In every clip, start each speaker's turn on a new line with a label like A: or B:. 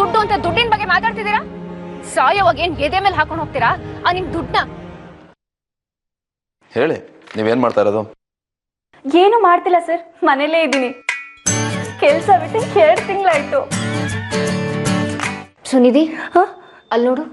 A: ದುಡ್ಡು ಅಂತ ದುಡ್ಡಿನ ಬಗ್ಗೆ ಮಾತಾಡ್ತಿದ್ದೀರಾ? ಸಾಯೋವಾಗ ಏನ್ ಎದೆ ಮೇಲೆ ಹಾಕೊಂಡು ಹೋಗ್ತೀರಾ ಆ ನಿಮ್ ದುಡ್ಡನ್ನ?
B: ಹೇಳಿ, ನೀವೇನ್ ಮಾಡ್ತಾ ಇರೋದು?
C: ಏನು ಮಾಡ್ತಿಲ್ಲ ಸರ್, ಮನೇಲೇ ಇದ್ದೀನಿ. ಕೆಲಸ ಬಿಟ್ಟು 2 ತಿಂಗಳಾಯ್ತು.
A: ಸುನಿಧಿ, ಅಲ್ಲಿ ನೋಡು.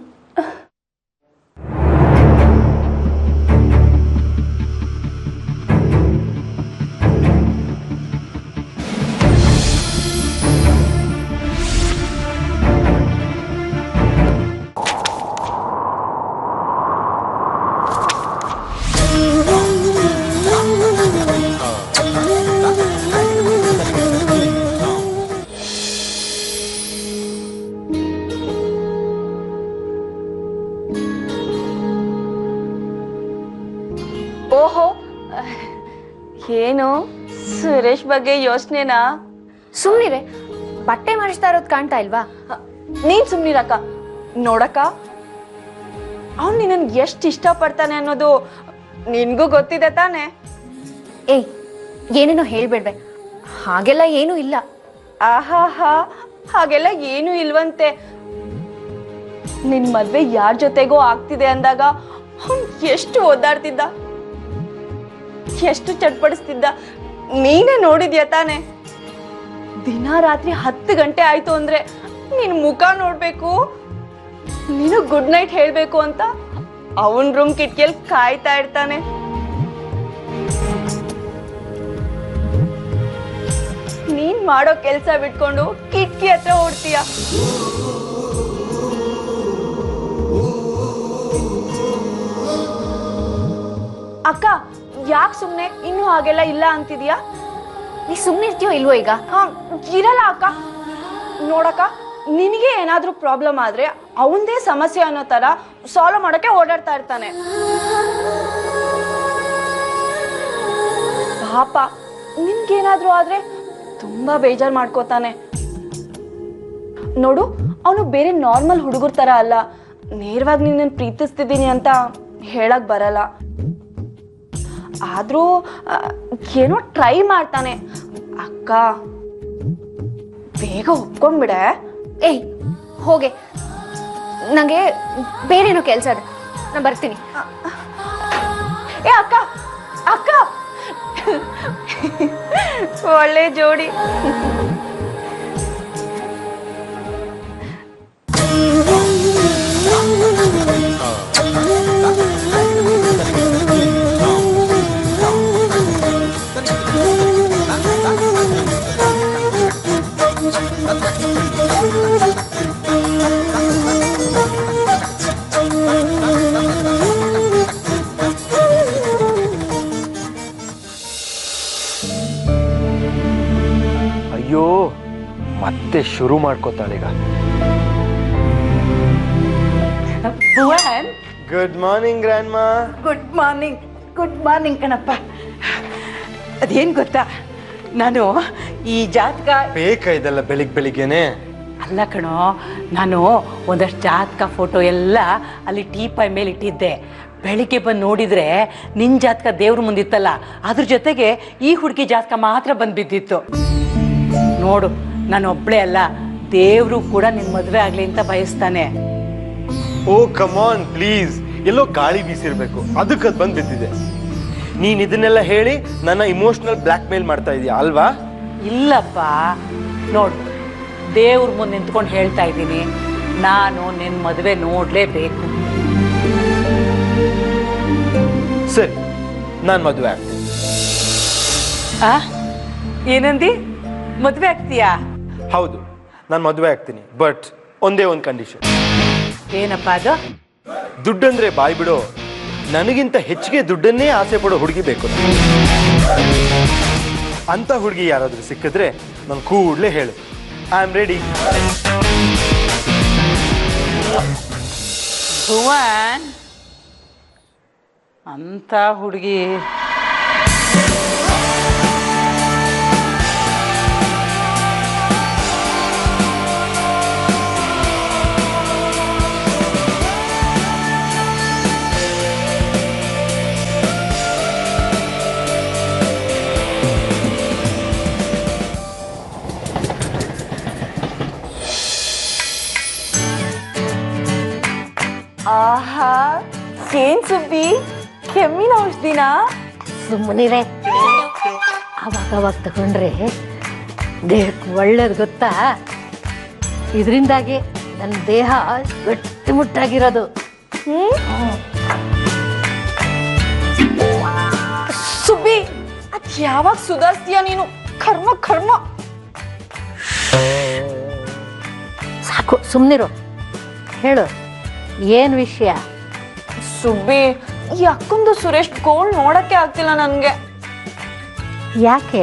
C: ಓಹೋ, ಏನು ಸುರೇಶ್ ಬಗ್ಗೆ ಯೋಚನೆನಾ?
A: ಸುಮ್ನಿರೆ, ಬಟ್ಟೆ ಮಾಡಿಸ್ತಾ ಇರೋದು ಕಾಣ್ತಾ ಇಲ್ವಾ?
C: ನೀನ್ ಸುಮ್ನಿರಕ್ಕ. ನೋಡಕ್ಕ, ಅವ್ನು ನಿನ್ನ ಎಷ್ಟು ಇಷ್ಟಪಡ್ತಾನೆ ಅನ್ನೋದು ನಿನ್ಗೂ ಗೊತ್ತಿದೆ ತಾನೆ?
A: ಏಯ್, ಏನೇನೋ ಹೇಳ್ಬೇಡ್ವೆ. ಹಾಗೆಲ್ಲ ಏನೂ ಇಲ್ಲ.
C: ಆಹಾಹಾ, ಹಾಗೆಲ್ಲ ಏನು ಇಲ್ವಂತೆ. ನಿನ್ ಮದ್ವೆ ಯಾರ ಜೊತೆಗೋ ಆಗ್ತಿದೆ ಅಂದಾಗ ಅವ್ನು ಎಷ್ಟು ಓದಾಡ್ತಿದ್ದ, ಎಷ್ಟು ಚಟ್ಪಡಿಸ್ತಿದ್ದ, ನೀನೇ ನೋಡಿದ್ಯಾ ತಾನೆ? ದಿನ ರಾತ್ರಿ 10 ಗಂಟೆ ಆಯ್ತು ಅಂದ್ರೆ ನಿನ್ ಮುಖ ನೋಡ್ಬೇಕು, ನೀನು ಗುಡ್ ನೈಟ್ ಹೇಳ್ಬೇಕು ಅಂತ ಅವನ್ ರೂಮ್ ಕಿಟಕಿಯಲ್ಲಿ ಕಾಯ್ತಾ ಇರ್ತಾನೆ. ನೀನ್ ಮಾಡೋ ಕೆಲ್ಸ ಬಿಟ್ಕೊಂಡು ಕಿಟಕಿ ಹತ್ರ ಓಡ್ತೀಯ. ಅಕ್ಕ, ಯಾಕೆ ಸುಮ್ನೆ ಇನ್ನೂ ಹಾಗೆಲ್ಲ ಇಲ್ಲ ಅಂತಿದ್ಯಾ?
A: ನೀ ಸುಮ್ನೆ ಇರ್ತೀಯೋ ಇಲ್ವೋ ಈಗ?
C: ಇರಲ್ಲ ಅಕ್ಕ. ನೋಡಕ್ಕ, ನಿನಗೆ ಏನಾದ್ರೂ ಪ್ರಾಬ್ಲಮ್ ಆದ್ರೆ ಅವಂದೇ ಸಮಸ್ಯೆ ಅನ್ನೋ ತರ ಸಾಲ್ವ್ ಮಾಡಕ್ಕೆ ಓಡಾಡ್ತಾ ಇರ್ತಾನೆ. ಪಾಪ, ನಿನ್ಗೇನಾದ್ರೂ ಆದ್ರೆ ತುಂಬಾ ಬೇಜಾರ್ ಮಾಡ್ಕೋತಾನೆ. ನೋಡು, ಅವನು ಬೇರೆ ನಾರ್ಮಲ್ ಹುಡುಗರ ತರ ಅಲ್ಲ. ನೇರವಾಗಿ ನಿನ್ನ ಪ್ರೀತಿಸ್ತಿದ್ದೀನಿ ಅಂತ ಹೇಳಕ್ ಬರಲ್ಲ. ಆದ್ರೂ ಏನೋ ಟ್ರೈ ಮಾಡ್ತಾನೆ. ಅಕ್ಕ, ಬೇಗ ಒಪ್ಕೊಂಡ್ಬಿಡೆ.
A: ಏಯ್, ಹೋಗೆ, ನಂಗೆ ಬೇರೇನೋ ಕೆಲಸ ಇದೆ, ನಾನು ಬರ್ತೀನಿ.
C: ಏ ಅಕ್ಕ, ಅಕ್ಕ, ಒಳ್ಳೆ ಜೋಡಿ.
D: ಅಯ್ಯೋ, ಮತ್ತೆ ಶುರು ಮಾಡ್ಕೋತಾಳೀಗ.
E: ಭುವನ್,
D: ಗುಡ್ ಮಾರ್ನಿಂಗ್ ಗ್ರ್ಯಾಂಡ್ ಮಾ.
E: Good morning. ಗುಡ್ ಮಾರ್ನಿಂಗ್ ಕಣಪ್ಪ. ಅದೇನ್ ಗೊತ್ತಾ, ನಾನು ಈ ಜಾತಕ
D: ಬೇಕಾ ಇದೆಲ್ಲ ಬೆಳಿಗ್ಗೆನೆ?
E: ಅಲ್ಲ ಕಣೋ, ನಾನು ಒಂದಷ್ಟು ಜಾತಕ ಫೋಟೋ ಎಲ್ಲ ಅಲ್ಲಿ ಟೀಪಾಯ್ ಮೇಲೆ ಇಟ್ಟಿದ್ದೆ. ಬೆಳಿಗ್ಗೆ ಬಂದು ನೋಡಿದ್ರೆ ನಿನ್ ಜಾತಕ ದೇವ್ರ ಮುಂದಿತ್ತಲ್ಲ, ಅದ್ರ ಜೊತೆಗೆ ಈ ಹುಡುಗಿ ಜಾತಕ ಮಾತ್ರ ಬಂದು ಬಿದ್ದಿತ್ತು. ನೋಡು, ನಾನು ಒಬ್ಳೆ ಅಲ್ಲ, ದೇವ್ರು ಕೂಡ ನಿನ್ ಮದ್ವೆ ಆಗ್ಲಿ ಅಂತ ಬಯಸ್ತಾನೆ.
D: ಓ ಕಮ್ ಆನ್ ಪ್ಲೀಸ್, ಎಲ್ಲೋ ಗಾಳಿ ಬೀಸಿರ್ಬೇಕು, ಅದಕ್ಕೆ ಅದು ಬಂದು ಬಿದ್ದಿದೆ. ನೀನ್ ಇದನ್ನೆಲ್ಲ ಹೇಳಿ ನನ್ನ ಇಮೋಷನಲ್ ಬ್ಲ್ಯಾಕ್ ಮೇಲ್ ಮಾಡ್ತಾ ಇದೀಯ ಅಲ್ವಾ?
E: ಇಲ್ಲಪ್ಪ, ನೋಡು, ದೇವ್ರ ಮುಂದೆ ನಿಂತ್ಕೊಂಡು ಹೇಳ್ತಾ ಇದ್ದೀನಿ, ನಾನು ನಿನ್ನ ಮದುವೆ ನೋಡ್ಲೇಬೇಕು.
D: ಸರಿ, ನಾನು ಮದುವೆ ಆಗ್ತೀನಿ.
E: ಏನಂದಿ? ಮದುವೆ ಆಗ್ತೀಯಾ?
D: ಹೌದು, ನಾನು ಮದುವೆ ಆಗ್ತೀನಿ, ಬಟ್ ಒಂದೇ ಒಂದು ಕಂಡೀಷನ್.
E: ಏನಪ್ಪ ಅದು?
D: ದುಡ್ಡಂದ್ರೆ ಬಾಯ್ ಬಿಡೋ, ನನಗಿಂತ ಹೆಚ್ಚಿಗೆ ದುಡ್ಡನ್ನೇ ಆಸೆ ಪಡೋ ಹುಡುಗಿ ಬೇಕು. ಅಂತ ಹುಡುಗಿ ಯಾರಾದ್ರೂ ಸಿಕ್ಕಿದ್ರೆ ನಾನು ಕೂಡಲೇ ಹೇಳು, ಐ ಆಮ್ ರೆಡಿ.
E: ಭುವನ್, ಅಂತ ಹುಡುಗಿ
C: ಇಷ್ಟು ದಿನ?
E: ಸುಮ್ಮನಿರೆ, ಅವಾಗ ತಗೊಂಡ್ರೆ ದೇಹಕ್ಕೆ ಒಳ್ಳೇದು ಗೊತ್ತಾ. ಇದರಿಂದಾಗಿ ನನ್ನ ದೇಹ ಗಟ್ಟಿಮುಟ್ಟಾಗಿರೋದು.
C: ಸುಬ್ಬಿ, ಅದ್ ಯಾವಾಗ ಸುಧಾರಿಸ್ತೀಯ ನೀನು? ಕರ್ಮ ಕರ್ಮ.
E: ಸಾಕು, ಸುಮ್ಮನಿರು. ಹೇಳು, ಏನು ವಿಷಯ?
C: ಸುಬ್ಬಿ, ಈ ಅಕ್ಕಂದು ಸುರೇಶ್ ಗೋಳ್ ನೋಡಕ್ಕೆ ಆಗ್ತಿಲ್ಲ ನನ್ಗೆ.
E: ಯಾಕೆ,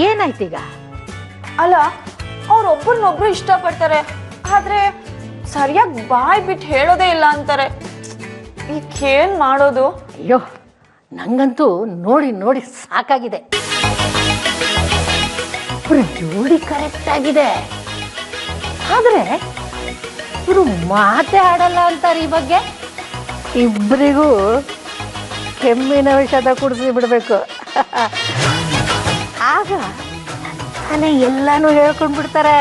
E: ಏನಾಯ್ತೀಗ?
C: ಅಲ್ಲ, ಅವ್ರೊಬ್ಬರನ್ನೊಬ್ರು ಇಷ್ಟಪಡ್ತಾರೆ, ಆದ್ರೆ ಸರಿಯಾಗಿ ಬಾಯ್ ಬಿಟ್ಟು ಹೇಳೋದೇ ಇಲ್ಲ ಅಂತಾರೆ. ಈಗ ಏನ್ ಮಾಡೋದು?
E: ಅಯ್ಯೋ, ನಂಗಂತೂ ನೋಡಿ ನೋಡಿ ಸಾಕಾಗಿದೆ. ಇವ್ರ ಜೋಡಿ ಕರೆಕ್ಟ್ ಆಗಿದೆ, ಆದ್ರೆ ಇವರು ಮಾತೇ ಆಡಲ್ಲ ಅಂತಾರೆ. ಈ ಬಗ್ಗೆ ಇಬ್ಬರಿಗೂ ಕೆಮ್ಮಿನ ವಿಷದ ಕುಡಿಸಿ ಬಿಡ್ಬೇಕು. ಆಗ ನಾನೇ ಎಲ್ಲಾನು ಹೇಳ್ಕೊಂಡ್ಬಿಡ್ತಾರೆ.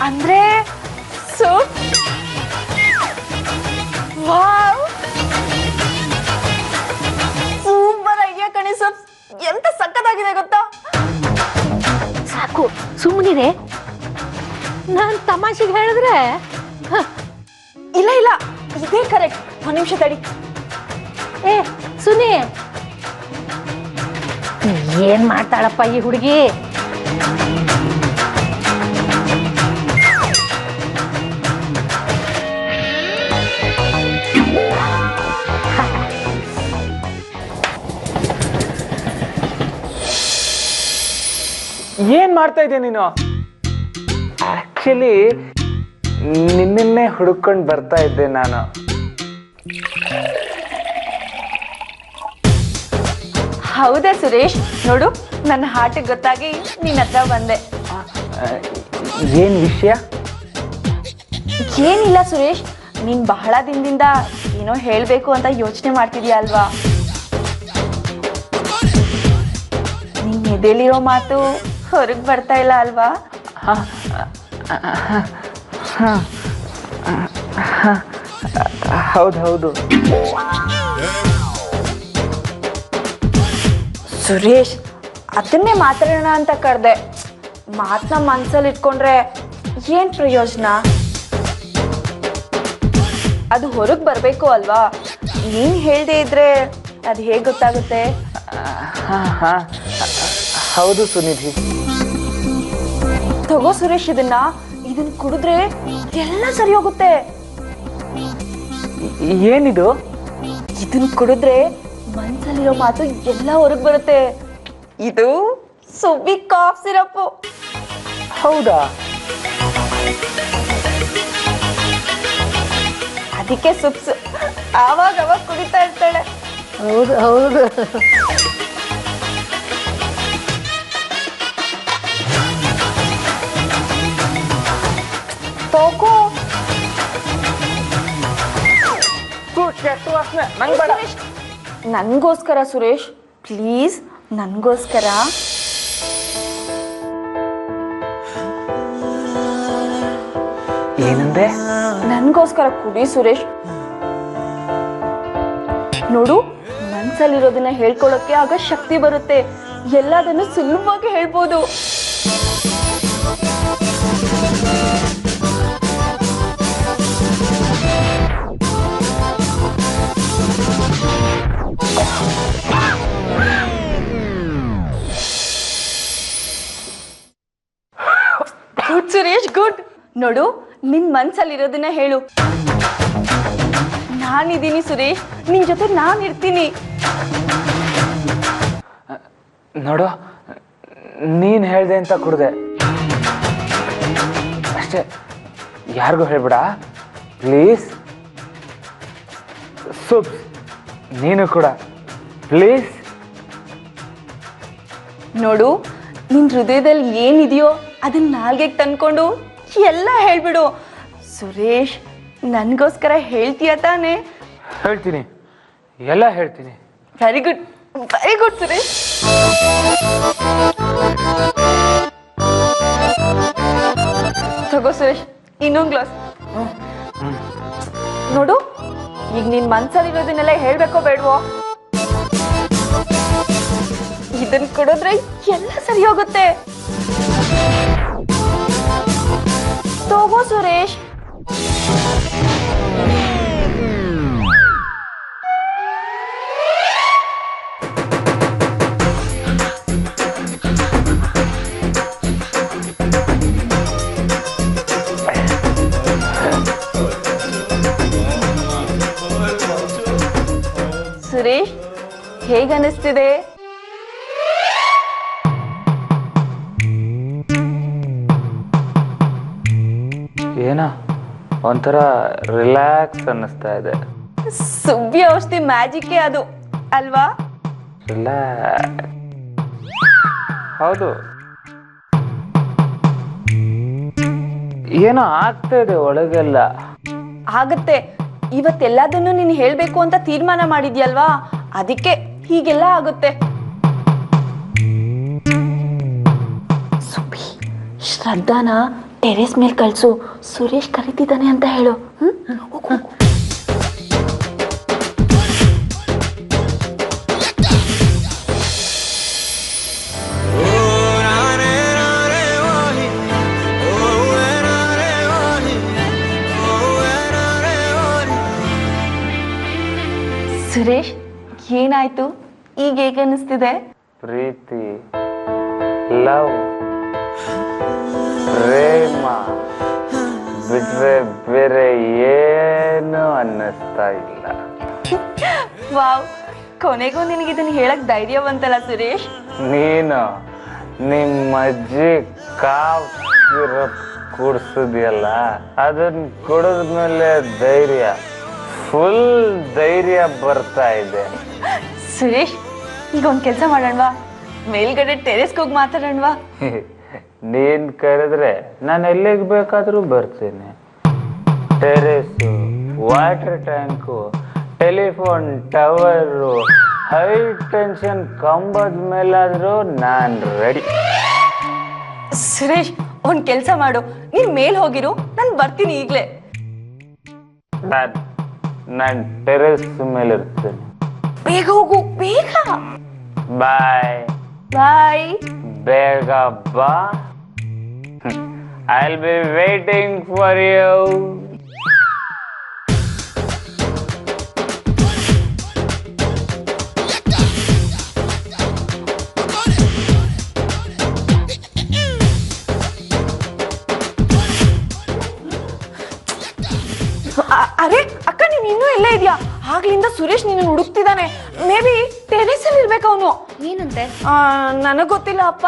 C: ಅಂದ್ರೆ ವಾವ್, ಸೂಪರ್ ಐಡಿಯಾ ಕಣೆ ಸರ್. ಎಂತ ಸಕ್ಕತ್ತಾಗಿದೆ ಗೊತ್ತಾ?
E: ಸಾಕು, ಸುಮ್ಮನಿರೆ. ನಾನು ತಮಾಷೆಗೆ ಹೇಳಿದ್ರೆ
C: ಇಲ್ಲ ಇಲ್ಲ, ಇದೇ ಕರೆಕ್ಟ್. ಒಂದ್ ನಿಮಿಷ ತಡಿ.
E: ಏ ಸುನಿ, ಏನ್ ಮಾಡ್ತಾಳಪ್ಪ ಈ ಹುಡುಗಿ?
B: ಏನ್ ಮಾಡ್ತಾ ಇದ್ದೆ ನೀನು? ಆಕ್ಚುಲಿ ನಿನ್ನೆ ಹುಡುಕೊಂಡು ಬರ್ತಾ ಇದ್ದೆ ನಾನು.
C: ಹೌದಾ ಸುರೇಶ್? ನೋಡು, ನನ್ನ ಹಾಟಿಗೆ ಗೊತ್ತಾಗಿ ನಿನ್ನ ಹತ್ರ ಬಂದೆ.
B: ಏನ್ ವಿಷಯ?
C: ಏನಿಲ್ಲ ಸುರೇಶ್, ನೀನ್ ಬಹಳ ದಿನದಿಂದ ಏನೋ ಹೇಳ್ಬೇಕು ಅಂತ ಯೋಚನೆ ಮಾಡ್ತಿದ್ಯಾ ಅಲ್ವಾ? ನಿನ್ ಎದೆಲಿರೋ ಮಾತು ಹೊರಗೆ ಬರ್ತಾ ಇಲ್ಲ ಅಲ್ವಾ?
B: ಹೌದು.
C: ಸುರೇಶ್, ಅದನ್ನೇ ಮಾತಾಡೋಣ ಅಂತ ಕರೆದೆ. ಮಾತನ್ನ ಮನ್ಸಲ್ಲಿ ಇಟ್ಕೊಂಡ್ರೆ ಏನ್ ಪ್ರಯೋಜನ? ಅದು ಹೊರಗೆ ಬರ್ಬೇಕು ಅಲ್ವಾ? ನೀನ್ ಹೇಳ್ದೆ ಇದ್ರೆ ಅದು ಹೇಗೆ ಗೊತ್ತಾಗುತ್ತೆ?
B: ಹೌದು ಸುನಿಧಿ.
C: ತಗೋ ಸುರೇಶ್, ಇದನ್ನ ಕುಡಿದ್ರೆ ಎಲ್ಲ ಸರಿ ಹೋಗುತ್ತೆ.
B: ಏನಿದು?
C: ಇದನ್ನ ಕುಡಿದ್ರೆ ಮನ್ಸಲ್ಲಿರೋ ಮಾತು ಎಲ್ಲ ಹೊರಗೆ ಬರುತ್ತೆ. ಇದು ಸುಬ್ಬಿ ಕಾಫ್ ಸಿರಪ್.
B: ಹೌದಾ?
C: ಅದಕ್ಕೆ ಸುಪ್ಸ್ ಆವಾಗ ಕುಡಿತಾ ಇರ್ತಾಳೆ.
E: ಹೌದು.
C: ತಗೋ. ನನ್ಗೋಸ್ಕರ ಸುರೇಶ್, ಪ್ಲೀಸ್ ನನ್ಗೋಸ್ಕರ.
B: ಏನಂದೆ?
C: ನನ್ಗೋಸ್ಕರ ಕುಡಿ ಸುರೇಶ್. ನೋಡು, ಮನ್ಸಲ್ಲಿರೋದನ್ನ ಹೇಳ್ಕೊಳಕ್ಕೆ ಆಗ ಶಕ್ತಿ ಬರುತ್ತೆ. ಎಲ್ಲದನ್ನು ಸುಲಭವಾಗಿ ಹೇಳ್ಬೋದು. Good Suresh, good. ನೋಡು, ನಿನ್ ಮನ್ಸಲ್ಲಿರೋದನ್ನ ಹೇಳು. ನಾನಿದ್ದೀನಿ ಸುರೇಶ್, ನಿನ್ ಜೊತೆ ನಾನು ಇರ್ತೀನಿ.
B: ನೋಡು, ನೀನ್ ಹೇಳ್ದೆ ಅಂತ ಕುಡ್ದೆ ಅಷ್ಟೇ, ಯಾರಿಗೂ ಹೇಳ್ಬೇಡ ಪ್ಲೀಸ್. ಸುಪ್, ನೀನು ಕೂಡ ಪ್ಲೀಸ್.
C: ನೋಡು, ನಿನ್ ಹೃದಯದಲ್ಲಿ ಏನಿದೆಯೋ ಅದನ್ನ ನಾಲ್ಗೆಗೆ ತಂದ್ಕೊಂಡು ಎಲ್ಲ ಹೇಳ್ಬಿಡು. ಸುರೇಶ್, ನನ್ಗೋಸ್ಕರ ಹೇಳ್ತೀಯ ತಾನೆ?
B: ಹೇಳ್ತೀನಿ, ಎಲ್ಲ ಹೇಳ್ತೀನಿ.
C: Very good Suresh. ತಗೋ ಸುರೇಶ್, ಇನ್ನೊಂದು ಗ್ಲಾಸ್. ನೋಡು, ಈಗ ನಿನ್ ಮನ್ಸಲ್ಲಿರೋದನ್ನೆಲ್ಲ ಹೇಳ್ಬೇಕೋ ಬೇಡ್ವೋ? ಇದನ್ ಕೊಡಿದ್ರೆ ಎಲ್ಲ ಸರಿ ಹೋಗುತ್ತೆ. ತಗೋ ಸುರೇಶ್. ಸುರೇಶ್, ಹೇಗನ್ನಿಸ್ತಿದೆ?
B: ಏನೋ ಒಂಥರ ರಿಲ್ಯಾಕ್ಸ್ ಅನ್ನಿಸ್ತಾ ಇದೆ.
C: ಸುಬ್ಬಿ ಔಷಧಿ ಮ್ಯಾಜಿಕ್ಕೇ ಅದು ಅಲ್ವಾ?
B: ಹೌದು, ಏನೋ ಆಗ್ತಾ ಇದೆ ಒಳಗೆಲ್ಲ.
C: ಆಗತ್ತೆ. ಇವತ್ತೆಲ್ಲದನ್ನು ನೀನು ಹೇಳ್ಬೇಕು ಅಂತ ತೀರ್ಮಾನ ಮಾಡಿದ್ಯಲ್ವಾ, ಅದಕ್ಕೆ ಹೀಗೆಲ್ಲ ಆಗುತ್ತೆ. ಸುಬ್ಬಿ, ಶ್ರದ್ಧಾನ ಟೆರೆಸ್ ಮೇಲೆ ಕಳ್ಸು. ಸುರೇಶ್ ಕರೀತಿದ್ದಾನೆ ಅಂತ ಹೇಳು. ಸುರೇಶ್, ಏನಾಯ್ತು? ಈಗ ಹೇಗನ್ನಿಸ್ತಿದೆ?
B: ಪ್ರೀತಿ, ಲವ್, ಪ್ರೇಮ ಬಿಟ್ರೆ ಬೇರೆ ಏನು ಅನ್ನಿಸ್ತಾ ಇಲ್ಲ.
C: ವಾವ್, ಕೊನೆಗೂ ನಿನಗೆ ಇದನ್ನ ಹೇಳಕ್ ಧೈರ್ಯ ಬಂತಲ್ಲ ಸುರೇಶ್.
B: ನೀನು ನಿಮ್ಮ ಅಜ್ಜಿ ಕಾಫ್ ಸಿರಪ್ ಕುಡ್ಸಿದ್ಯಲ್ಲ, ಅದನ್ನ ಕುಡಿದ್ಮೇಲೆ ಧೈರ್ಯ, ಫುಲ್ ಧೈರ್ಯ ಬರ್ತಾ ಇದೆ.
C: ಸುರೇಶ್, ಈಗ ಒಂದ್ ಕೆಲಸ ಮಾಡೋಣವಾ? ಮೇಲ್ಗಡೆ ಟೆರೆಸ್ಗೆ ಹೋಗಿ ಮಾತಾಡೋಣವಾ?
B: ನೀನ್ ಕರೆದ್ರೆ ನಾನು ಎಲ್ಲಿಗೆ ಬೇಕಾದ್ರೂ ಬರ್ತೀನಿ. Terrace, water tank, telephone tower, high tension ಕಂಬದ ಮೇಲಾದ್ರೂ ನಾನ್ ರೆಡಿ.
C: ಸುರೇಶ್, ಒಂದ್ ಕೆಲಸ ಮಾಡು, ನೀನ್ ಮೇಲ್ ಹೋಗಿರು, ನಾನು ಬರ್ತೀನಿ ಈಗ್ಲೇ.
B: ನಾನು ಟೆರೆಸ್ ಮೇಲೆ ಇರ್ತೀನಿ.
C: ಬೇಗ ಹೋಗು, ಬೇಗ.
B: ಬಾಯ್
C: ಬಾಯ್.
B: ಬೇಗ ಬಾ. I'll be waiting for you.
C: ಅರೆ ಅಕ್ಕ, ನೀನ್ ಇನ್ನೂ ಎಲ್ಲೇ ಇದೆಯಾ? ಆಗ್ಲಿಂದ ಸುರೇಶ್ ನೀನು ಹುಡುಕ್ತಿದ್ದಾನೆ. ಮೇ ಬಿ ಟೆರೆಸ್ ಅಲ್ಲಿ ಇರ್ಬೇಕು ಅವನು.
A: ಏನಂತೆ?
C: ನನಗ್ ಗೊತ್ತಿಲ್ಲ ಅಪ್ಪ.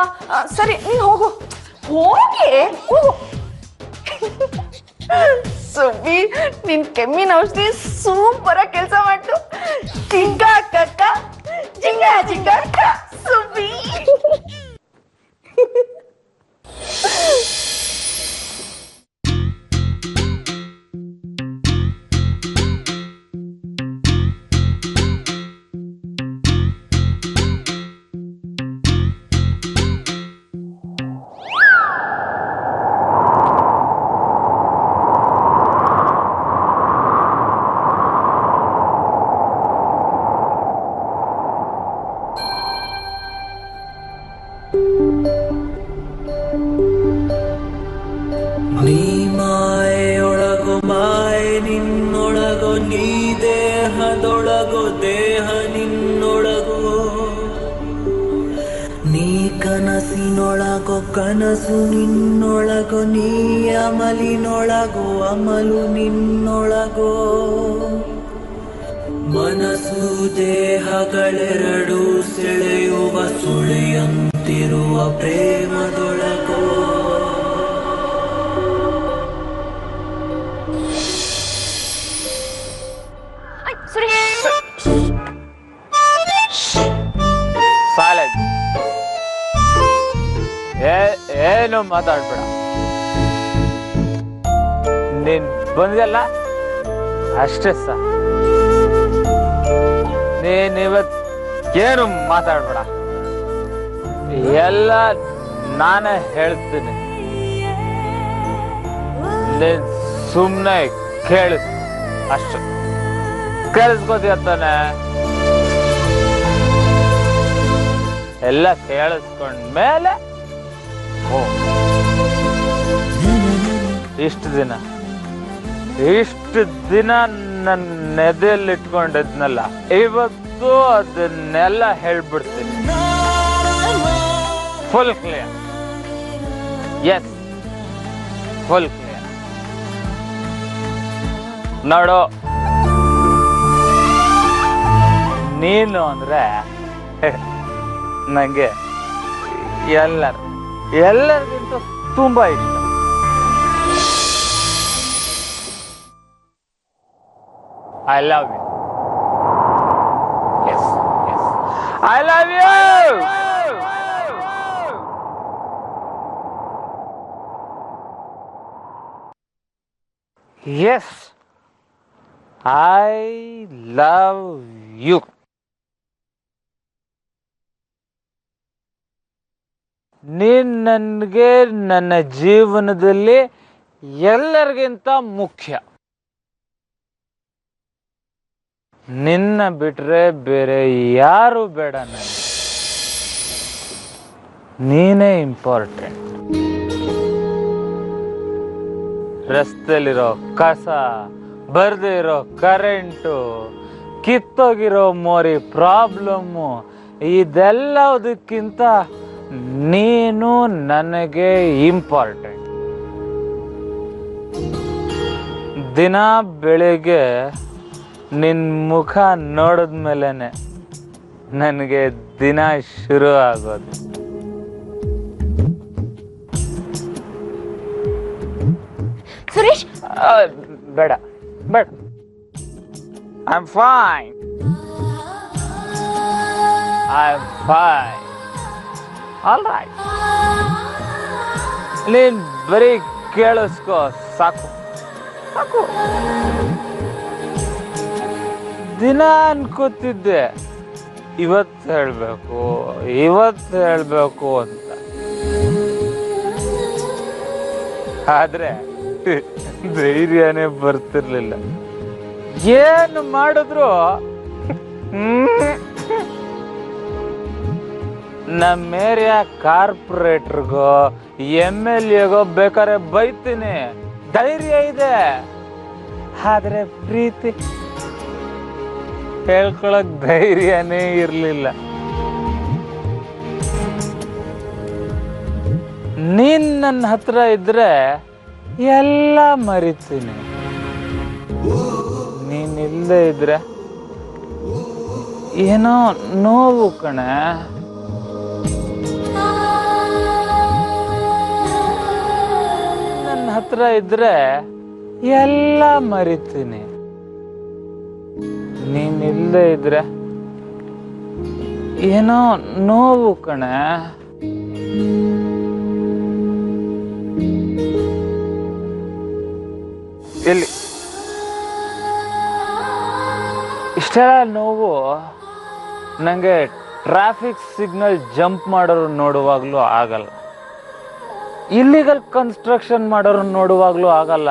C: ಸರಿ, ನೀನ್ ಹೋಗು, ಹೋಗಿ ಹೋಗು. ಸುಬ್ಬಿ, ನಿನ್ ಕೆಮ್ಮಿನ ಔಷಧಿ ಸೂಪರ್ ಆಗಿ ಕೆಲಸ ಮಾಡ್ತು. ಜಿಂಗ ಅಕ್ಕ, ಜಿಂಗ ಜಿಂಗ ಅಕ್ಕ, ಸುಬ್ಬಿ.
F: ನೀ ಮಾಯೆಯೊಳಗೋ ಮಾಯೆ ನಿನ್ನೊಳಗೋ, ನೀ ದೇಹದೊಳಗೋ ದೇಹ ನಿನ್ನೊಳಗೋ, ನೀ ಕನಸಿನೊಳಗೋ ಕನಸು ನಿನ್ನೊಳಗೋ, ನೀ ಅಮಲಿನೊಳಗೋ ಅಮಲು ನಿನ್ನೊಳಗೋ, ಮನಸ್ಸು ದೇಹಗಳೆರಡು ಸೆಳೆಯುವ ಸುಳಿಯಂತಿರುವ ಪ್ರೇಮದೊಳಗೋ.
B: ಸಾಲದ್ ಏನು ಮಾತಾಡ್ಬೇಡ. ನೀನ್ ಬಂದಲ್ಲ ಅಷ್ಟೇ ಸಾ. ನೀನ್ ಇವತ್ತೇನು ಮಾತಾಡ್ಬೇಡ, ಎಲ್ಲ ನಾನೇ ಹೇಳ್ತೀನಿ. ನೀನ್ ಸುಮ್ಮನೆ ಕೇಳು ಅಷ್ಟು.
G: ಕೇಳಿಸ್ಕೋತೀಯ ತಾನೆ? ಎಲ್ಲ ಕೇಳಿಸ್ಕೊಂಡ್ಮೇಲೆ ಇಷ್ಟು ದಿನ ನನ್ನ ಎದೆಯಲ್ಲಿ ಇಟ್ಕೊಂಡಿದ್ನಲ್ಲ, ಇವತ್ತು ಅದನ್ನೆಲ್ಲ ಹೇಳ್ಬಿಡ್ತೀನಿ. Full clear. Yes, full clear. ನೋಡು, ನೀನು ಅಂದ್ರೆ ನಂಗೆ ಎಲ್ಲರಿಗಿಂತ ತುಂಬಾ ಇಷ್ಟ. I love you. Yes, yes. I love you. Yes, I love you. ನೀನ್ ನನಗೆ ನನ್ನ ಜೀವನದಲ್ಲಿ ಎಲ್ಲರಿಗಿಂತ ಮುಖ್ಯ. ನಿನ್ನ ಬಿಟ್ರೆ ಬೇರೆ ಯಾರು ಬೇಡ ನನಗೆ. ನೀನೇ ಇಂಪಾರ್ಟೆಂಟ್. ರಸ್ತೆಲಿರೋ ಕಸ, ಬರ್ದೇ ಇರೋ ಕರೆಂಟು, ಕಿತ್ತೋಗಿರೋ ಮೋರಿ ಪ್ರಾಬ್ಲಮ್ಮು, ಇದೆಲ್ಲದಕ್ಕಿಂತ ನೀನು ನನಗೆ ಇಂಪಾರ್ಟೆಂಟ್. ದಿನ ಬೆಳಿಗ್ಗೆ ನಿನ್ನ ಮುಖ ನೋಡಿದ್ಮೇಲೆನೆ ನನಗೆ ದಿನ ಶುರು ಆಗೋದು.
A: ಸುರೇಶ್,
G: ಬೇಡ ಬೇಡ, I am fine. All right. ನೀನ್ ಬರೀ ಕೇಳಿಸ್ಕೋ ಸಾಕು. ದಿನ ಅನ್ಕೋತಿದ್ದೆ ಇವತ್ತು ಹೇಳ್ಬೇಕು ಅಂತ. ಆದ್ರೆ ಧೈರ್ಯನೇ ಬರ್ತಿರ್ಲಿಲ್ಲ. ಏನು ಮಾಡಿದ್ರು ನಮ್ಮ ಏರಿಯಾ ಕಾರ್ಪೊರೇಟರ್ಗೋ MLAಗೋ ಬೇಕಾದ್ರೆ ಬೈತೀನಿ, ಧೈರ್ಯ ಇದೆ. ಆದ್ರೆ ಪ್ರೀತಿ ಹೇಳ್ಕೊಳಕ್ ಧೈರ್ಯನೇ ಇರ್ಲಿಲ್ಲ. ನೀನ್ ನನ್ನ ಹತ್ರ ಇದ್ರೆ ಎಲ್ಲ ಮರಿತೀನಿ. ನೀನಿಲ್ಲದೆ ಇದ್ರೆ ಏನೋ ನೋವು ಕಣೆ. ನನ್ನ ಹತ್ರ ಇದ್ರೆ ಎಲ್ಲ ಮರಿತೀನಿ. ನೀನಿಲ್ಲದೆ ಇದ್ರೆ ಏನೋ ನೋವು ಕಣೆ. ಎಲ್ಲಿ ಇಷ್ಟೆಲ್ಲ ನೋವು ನನಗೆ ಟ್ರಾಫಿಕ್ ಸಿಗ್ನಲ್ ಜಂಪ್ ಮಾಡೋರು ನೋಡುವಾಗ್ಲೂ ಆಗಲ್ಲ, ಇಲ್ಲಿಗಲ್ ಕನ್ಸ್ಟ್ರಕ್ಷನ್ ಮಾಡೋರು ನೋಡುವಾಗ್ಲೂ ಆಗಲ್ಲ.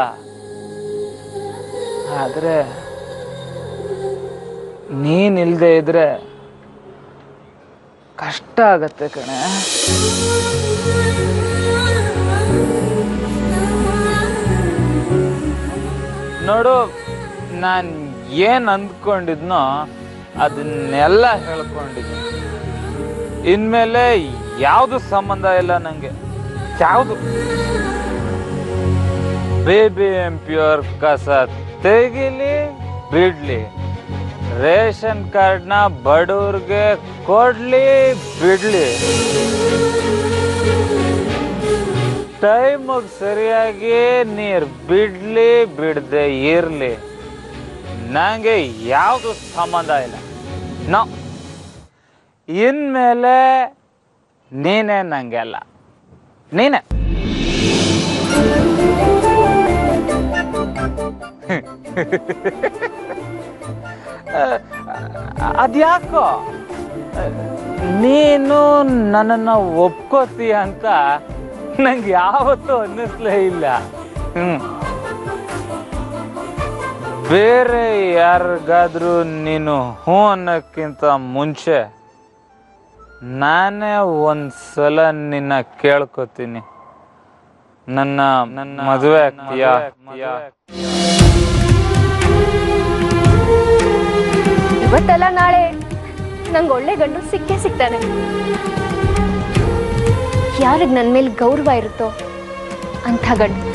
G: ಆದ್ರೆ ನೀನಿಲ್ದೆ ಇದ್ರೆ ಕಷ್ಟ ಆಗತ್ತೆ ಕಣೆ. ನೋಡು, ನಾನು ಏನ್ ಅಂದ್ಕೊಂಡಿದ್ನೋ ಅದನ್ನೆಲ್ಲ ಹೇಳ್ಕೊಂಡಿದ್ದೆ. ಇನ್ಮೇಲೆ ಯಾವುದು ಸಂಬಂಧ ಇಲ್ಲ ನಂಗೆ, ಯಾವುದು. BBMPR ಕಸ ತೆಗಿಲಿ ಬಿಡ್ಲಿ, ರೇಷನ್ ಕಾರ್ಡ್ನ ಬಡವ್ರಿಗೆ ಕೊಡ್ಲಿ ಬಿಡ್ಲಿ, ಟೈಮಿಗೆ ಸರಿಯಾಗಿ ನೀರು ಬಿಡ್ಲಿ ಬಿಡದೆ ಇರ್ಲಿ, ನಂಗೆ ಯಾವುದು ಸಂಬಂಧ ಇಲ್ಲ. ನೋ, ಇನ್ಮೇಲೆ ನೀನೇ ನಂಗೆಲ್ಲ, ನೀನೇ. ಅದ್ಯಾಕೋ ನೀನು ನನ್ನನ್ನು ಒಪ್ಕೋತೀಯ ಅಂತ ನಂಗೆ ಯಾವತ್ತೂ ಅನ್ನಿಸ್ಲೇ ಇಲ್ಲ. ಬೇರೆ ಯಾರಿಗಾದ್ರೂ ನೀನು ಹ್ಞೂ ಅನ್ನೋಕ್ಕಿಂತ ಮುಂಚೆ ನಾನೇ ಒಂದ್ಸಲ ನಿನ್ನ ಕೇಳ್ಕೊತೀನಿ, ನನ್ನ ಮದುವೆ ಆಗ್ತೀಯಾ?
A: ಇವತ್ತಲ್ಲ ನಾಳೆ ನಂಗೆ ಒಳ್ಳೆ ಗಂಡು ಸಿಕ್ಕೇ ಸಿಗ್ತಾನೆ. ಯಾರಿಗೆ ನನ್ನ ಮೇಲೆ ಗೌರವ ಇರುತ್ತೋ ಅಂಥ ಗಂಡು.